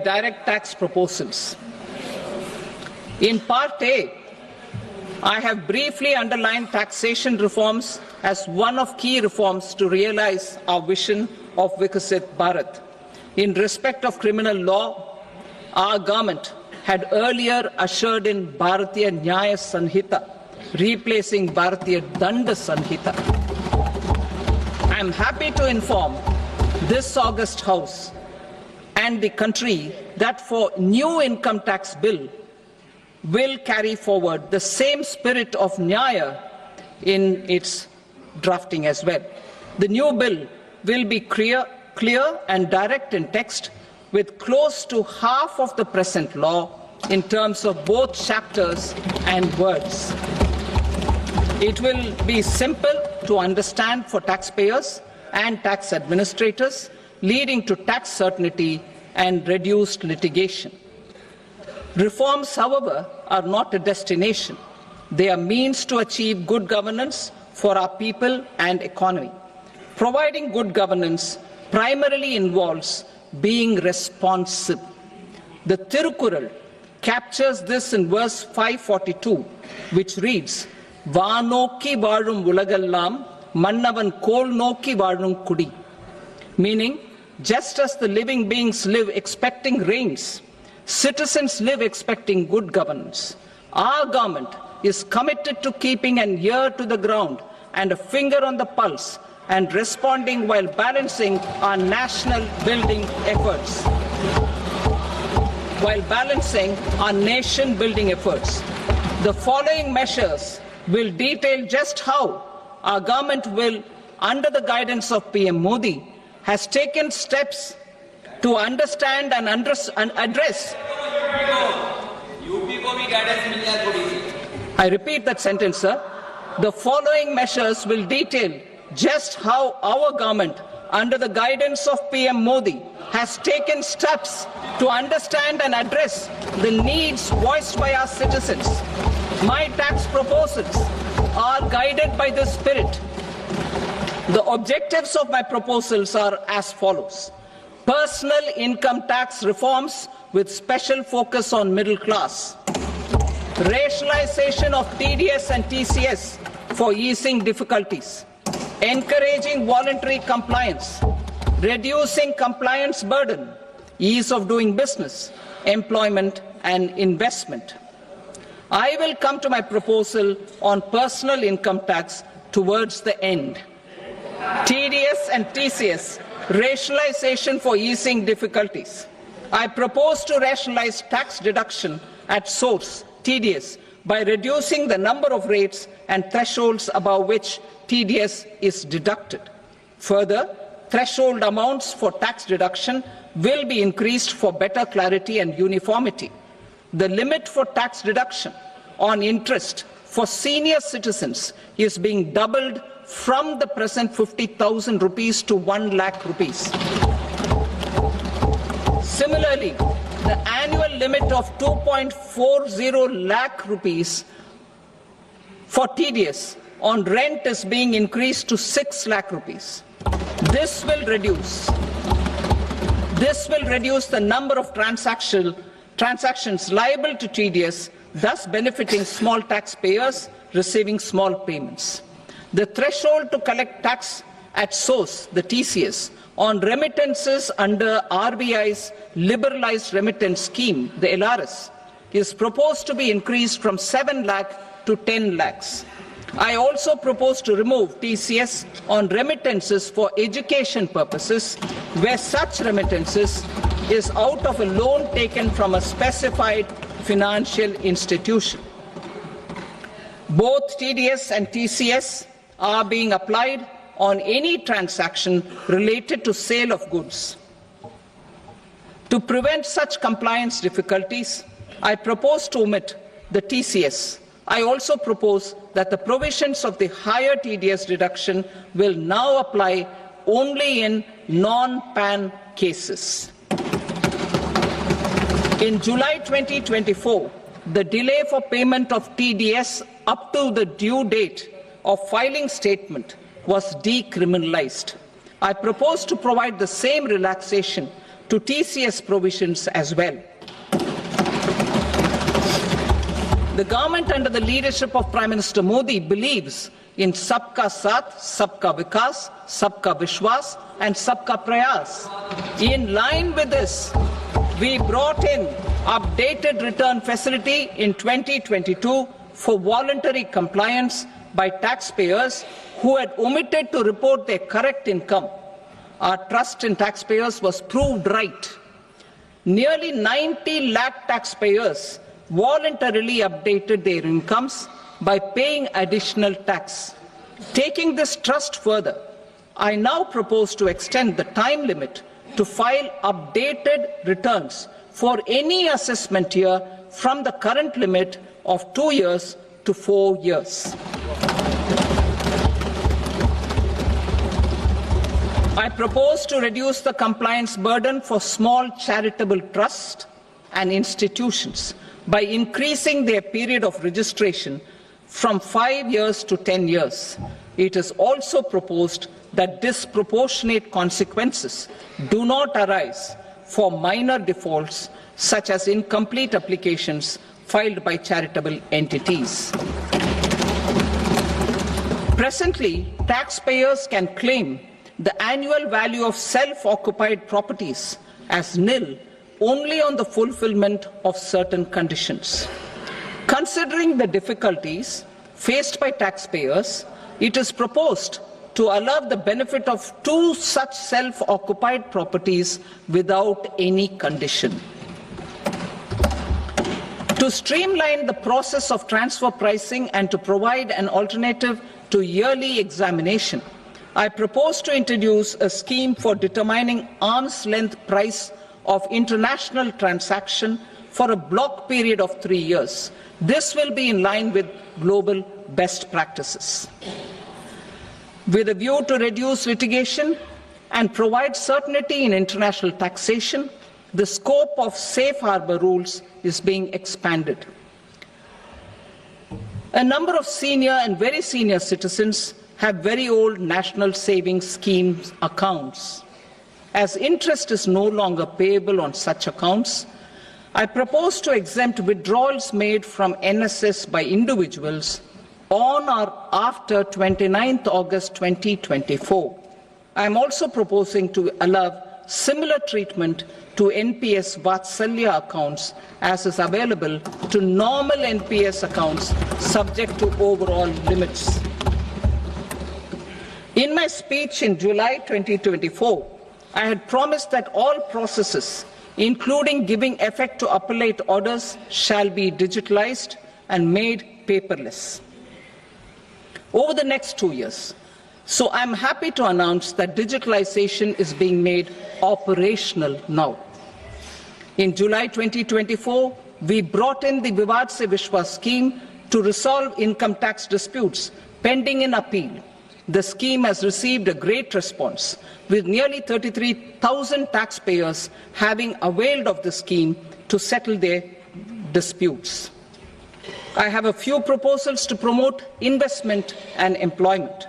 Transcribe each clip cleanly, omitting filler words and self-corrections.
direct tax proposals. In Part A, I have briefly underlined taxation reforms as one of key reforms to realize our vision of Vikasit Bharat. In respect of criminal law, our government had earlier ushered in Bharatiya Nyaya Sanhita, replacing Bharatiya Danda Sanhita. I am happy to inform this august House and the country that for new income tax bill will carry forward the same spirit of Nyaya in its drafting as well. The new bill will be clear and direct in text, with close to half of the present law in terms of both chapters and words. It will be simple to understand for taxpayers and tax administrators, leading to tax certainty and reduced litigation. Reforms, however, are not a destination. They are means to achieve good governance for our people and economy. Providing good governance primarily involves being responsive. The Tirukural captures this in verse 542, which reads, "Vaanokki vaazhum ulagallam, mannavan kol nokki vaazhum kudi," meaning, just as the living beings live expecting rains, citizens live expecting good governance. Our government is committed to keeping an ear to the ground and a finger on the pulse and responding while balancing our national building efforts. The following measures will detail just how our government will, under the guidance of PM Modi, has taken steps to understand and address. I repeat that sentence, sir. The following measures will detail just how our government, under the guidance of PM Modi, has taken steps to understand and address the needs voiced by our citizens. My tax proposals are guided by this spirit. The objectives of my proposals are as follows. Personal income tax reforms with special focus on middle class. Rationalization of TDS and TCS for easing difficulties. Encouraging voluntary compliance. Reducing compliance burden. Ease of doing business. Employment and investment. I will come to my proposal on personal income tax towards the end. TDS and TCS, rationalization for easing difficulties. I propose to rationalize tax deduction at source, TDS, by reducing the number of rates and thresholds above which TDS is deducted. Further, threshold amounts for tax deduction will be increased for better clarity and uniformity. The limit for tax deduction on interest for senior citizens is being doubled from the present 50,000 rupees to 1 lakh rupees. Similarly, the annual limit of 2.40 lakh rupees for TDS on rent is being increased to 6 lakh rupees. This will reduce the number of transactions liable to TDS, thus benefiting small taxpayers receiving small payments. The threshold to collect tax at source, the TCS, on remittances under RBI's liberalized remittance scheme, the LRS, is proposed to be increased from 7 lakh to 10 lakhs. I also propose to remove TCS on remittances for education purposes, where such remittances is out of a loan taken from a specified financial institution. Both TDS and TCS are being applied on any transaction related to sale of goods. To prevent such compliance difficulties, I propose to omit the TCS. I also propose that the provisions of the higher TDS deduction will now apply only in non-PAN cases. In July 2024, the delay for payment of TDS up to the due date of filing statement was decriminalized. I propose to provide the same relaxation to TCS provisions as well. The government under the leadership of Prime Minister Modi believes in Sabka Saath, Sabka Vikas, Sabka Vishwas and Sabka Prayas. In line with this, we brought in updated return facility in 2022 for voluntary compliance by taxpayers who had omitted to report their correct income. Our trust in taxpayers was proved right. Nearly 90 lakh taxpayers voluntarily updated their incomes by paying additional tax. Taking this trust further, I now propose to extend the time limit to file updated returns for any assessment year from the current limit of 2 years to 4 years. I propose to reduce the compliance burden for small charitable trusts and institutions by increasing their period of registration from 5 years to 10 years. It is also proposed that disproportionate consequences do not arise for minor defaults such as incomplete applications filed by charitable entities. Presently, taxpayers can claim the annual value of self-occupied properties as nil only on the fulfillment of certain conditions. Considering the difficulties faced by taxpayers, it is proposed to allow the benefit of 2 such self-occupied properties without any condition. To streamline the process of transfer pricing and to provide an alternative to yearly examination, I propose to introduce a scheme for determining arm's length price of international transaction for a block period of 3 years. This will be in line with global best practices. With a view to reduce litigation and provide certainty in international taxation, the scope of safe harbor rules is being expanded. A number of senior and very senior citizens have very old national savings schemes accounts. As interest is no longer payable on such accounts, I propose to exempt withdrawals made from NSS by individuals on or after 29th August 2024. I am also proposing to allow similar treatment to NPS Vatsalya accounts as is available to normal NPS accounts subject to overall limits. In my speech in July 2024, I had promised that all processes, including giving effect to appellate orders, shall be digitalized and made paperless over the next 2 years. So I'm happy to announce that digitalization is being made operational now. In July 2024, we brought in the Vivad Se Vishwas scheme to resolve income tax disputes pending in appeal. The scheme has received a great response, with nearly 33,000 taxpayers having availed of the scheme to settle their disputes. I have a few proposals to promote investment and employment.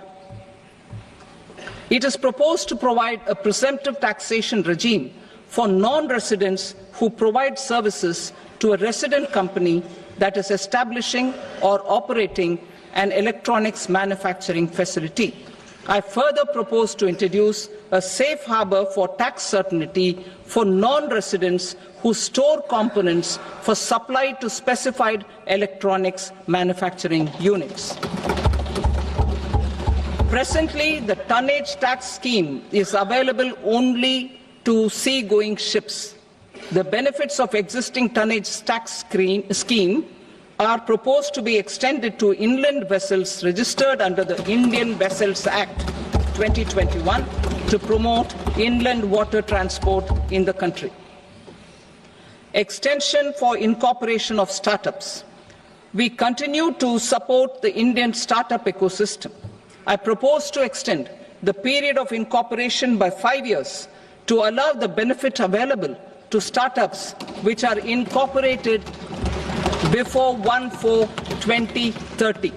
It is proposed to provide a presumptive taxation regime for non-residents who provide services to a resident company that is establishing or operating an electronics manufacturing facility. I further propose to introduce a safe harbor for tax certainty for non-residents who store components for supply to specified electronics manufacturing units. Presently, the tonnage tax scheme is available only to sea-going ships. The benefits of existing tonnage tax scheme are proposed to be extended to inland vessels registered under the Indian Vessels Act 2021 to promote inland water transport in the country. Extension for incorporation of startups. We continue to support the Indian startup ecosystem. I propose to extend the period of incorporation by 5 years to allow the benefit available to startups which are incorporated before 1/4/2030.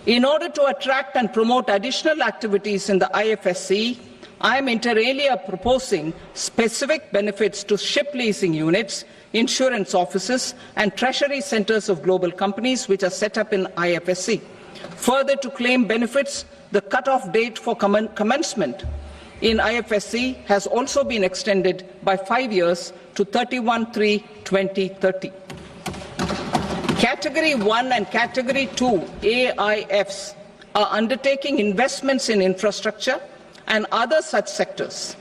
In order to attract and promote additional activities in the IFSC, I am inter alia proposing specific benefits to ship leasing units, insurance offices, and treasury centers of global companies which are set up in IFSC. Further, to claim benefits, the cut-off date for commencement in IFSC has also been extended by 5 years to 31/3/2030. Category 1 and Category 2 AIFs are undertaking investments in infrastructure and other such sectors.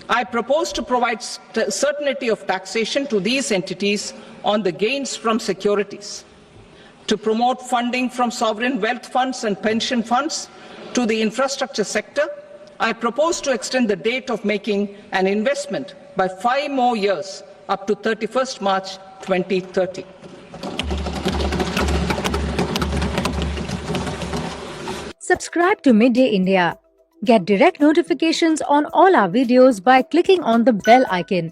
I propose to provide certainty of taxation to these entities on the gains from securities, to promote funding from sovereign wealth funds and pension funds to the infrastructure sector. I propose to extend the date of making an investment by 5 more years up to 31st March 2030. Subscribe to Midday India. Get direct notifications on all our videos by clicking on the bell icon.